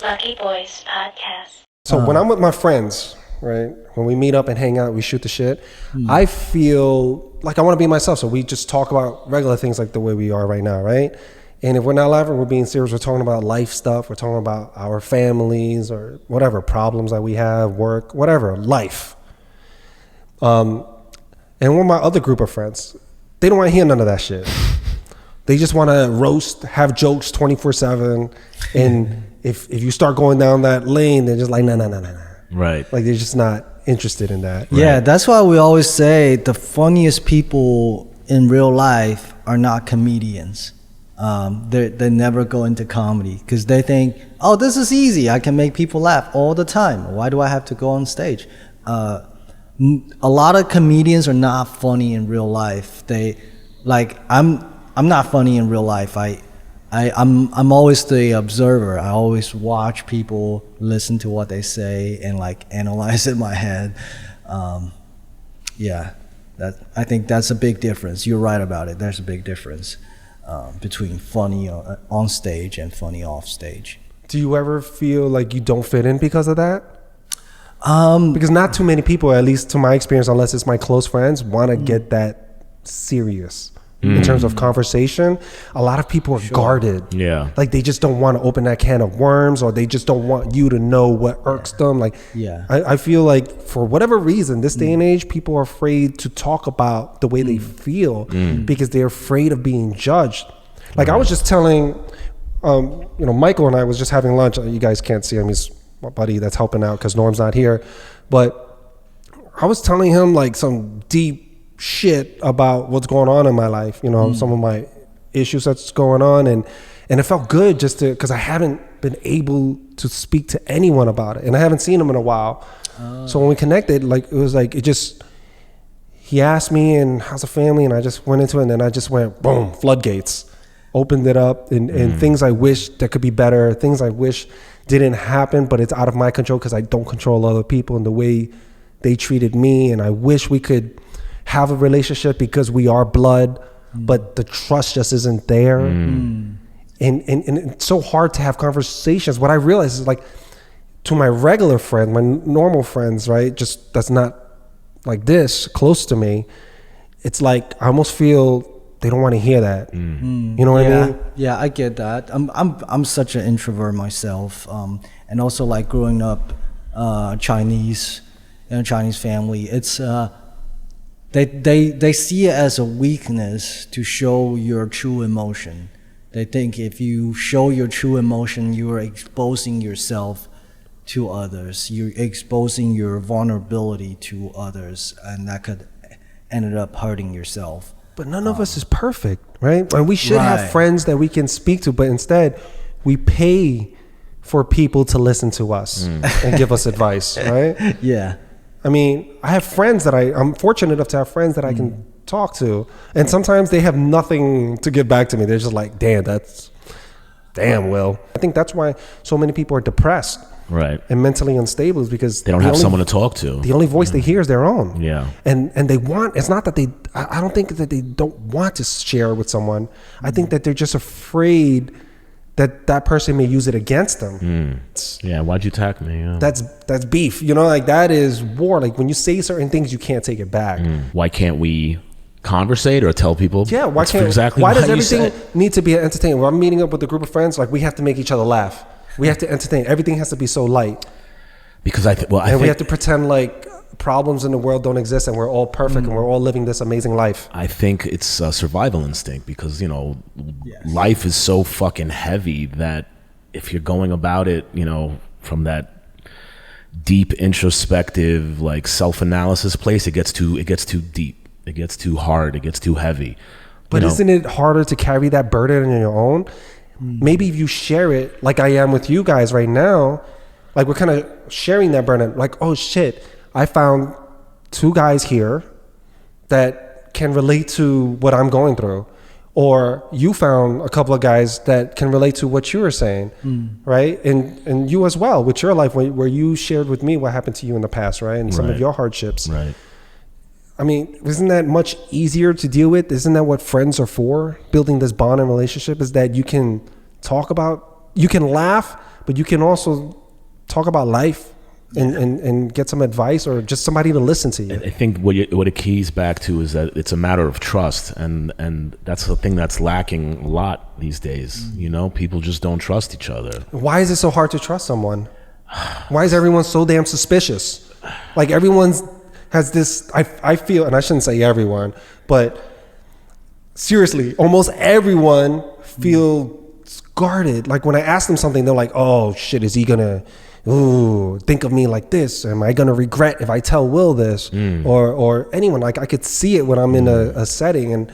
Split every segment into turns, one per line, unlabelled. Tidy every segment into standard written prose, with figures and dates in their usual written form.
Lucky Boys Podcast.
So when I'm with my friends, right, when we meet up and hang out, we shoot the shit, I feel like I want to be myself. So we just talk about regular things like the way we are right now, right? And if we're not laughing, we're being serious. We're talking about life stuff. We're talking about our families or whatever problems that we have, work, whatever, life. And with my other group of friends, they don't want to hear none of that shit. They just want to roast, have jokes 24/7. And if you start going down that lane, they're just like, nah.
Right.
Like they're just not interested in that.
Yeah,
Right.
that's why we always say the funniest people in real life are not comedians. They never go into comedy because they think, oh, this is easy. I can make people laugh all the time. Why do I have to go on stage? A lot of comedians are not funny in real life. I'm not funny in real life. I'm always the observer. I always watch people, listen to what they say, and like analyze it in my head. I think that's a big difference. You're right about it. There's a big difference between funny on stage and funny off stage.
Do you ever feel like you don't fit in because of that? Because not too many people, at least to my experience, unless it's my close friends, want to get that serious. In terms of conversation, a lot of people are guarded.
Yeah.
Like they just don't want to open that can of worms, or they just don't want you to know what irks them. Like, I feel like for whatever reason, this day and age, people are afraid to talk about the way they feel because they're afraid of being judged. Like I was just telling, Michael and I was just having lunch. You guys can't see him. He's my buddy that's helping out because Norm's not here. But I was telling him like some deep shit about what's going on in my life, some of my issues that's going on, and it felt good just to, because I haven't been able to speak to anyone about it, and I haven't seen him in a while. So when we connected, he asked me and how's the family, and I just went into it, and then I just went boom, floodgates, opened it up, and things I wish that could be better, things I wish didn't happen, but it's out of my control because I don't control other people and the way they treated me, and I wish we could have a relationship because we are blood, but the trust just isn't there. And it's so hard to have conversations. What I realize is like, to my regular friend, my normal friends, right, just that's not like this, close to me, it's like I almost feel they don't want to hear that. You know what I mean?
Yeah, I get that. I'm such an introvert myself, and also like growing up Chinese in a Chinese family, it's They see it as a weakness to show your true emotion. They think if you show your true emotion, you are exposing yourself to others. You're exposing your vulnerability to others, and that could end up hurting yourself.
But none of us is perfect, right? And we should have friends that we can speak to, but instead we pay for people to listen to us and give us advice, right?
Yeah.
I mean, I have friends that I'm fortunate enough to have friends that I can talk to. And sometimes they have nothing to give back to me. They're just like, damn, Will. I think that's why so many people are depressed.
Right.
And mentally unstable is because
they don't have someone to talk to.
The only voice they hear is their own.
Yeah.
And they want, it's not that I don't think that they don't want to share with someone. I think that they're just afraid that person may use it against them.
Yeah, why'd you attack me? Yeah.
That's beef, like that is war. Like when you say certain things, you can't take it back.
Why can't we conversate or tell people?
Yeah, why does everything need to be entertaining? When I'm meeting up with a group of friends, like we have to make each other laugh. We have to entertain. Everything has to be so light.
Because I think
we have to pretend like problems in the world don't exist and we're all perfect and we're all living this amazing life.
I think it's a survival instinct because, life is so fucking heavy that if you're going about it, from that deep introspective, like self-analysis place, it gets too deep. It gets too hard. It gets too heavy.
But isn't it harder to carry that burden on your own? Maybe if you share it like I am with you guys right now, like we're kind of sharing that burden, like, oh shit, I found 2 guys here that can relate to what I'm going through. Or you found a couple of guys that can relate to what you were saying, right? And you as well, with your life, where you shared with me what happened to you in the past, right? And some of your hardships.
Right.
I mean, isn't that much easier to deal with? Isn't that what friends are for? Building this bond and relationship is that you can talk about, you can laugh, but you can also talk about life and get some advice or just somebody to listen to you.
I think what it keys back to is that it's a matter of trust, and that's the thing that's lacking a lot these days. You know, people just don't trust each other.
Why is it so hard to trust someone? Why is everyone so damn suspicious? Like everyone's has this, I feel, and I shouldn't say everyone, but seriously, almost everyone feels guarded. Like when I ask them something, they're like, oh shit, is he gonna think of me like this? Am I gonna regret if I tell Will this? Or anyone? Like I could see it when I'm in a setting, and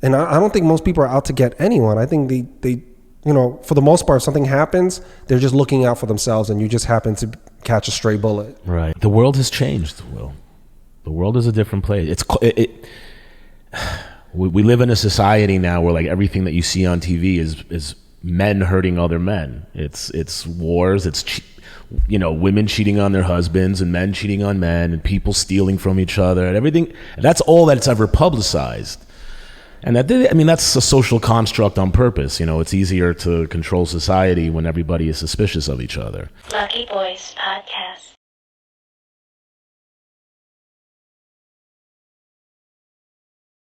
I don't think most people are out to get anyone. I think they you know, for the most part, if something happens, they're just looking out for themselves, and you just happen to catch a stray bullet.
Right. The world has changed, Will. The world is a different place. We live in a society now where like everything that you see on TV is men hurting other men. It's wars. It's women cheating on their husbands and men cheating on men and people stealing from each other and everything. That's all that's ever publicized. And that's a social construct on purpose. You know, it's easier to control society when everybody is suspicious of each other.
Lucky Boys Podcast.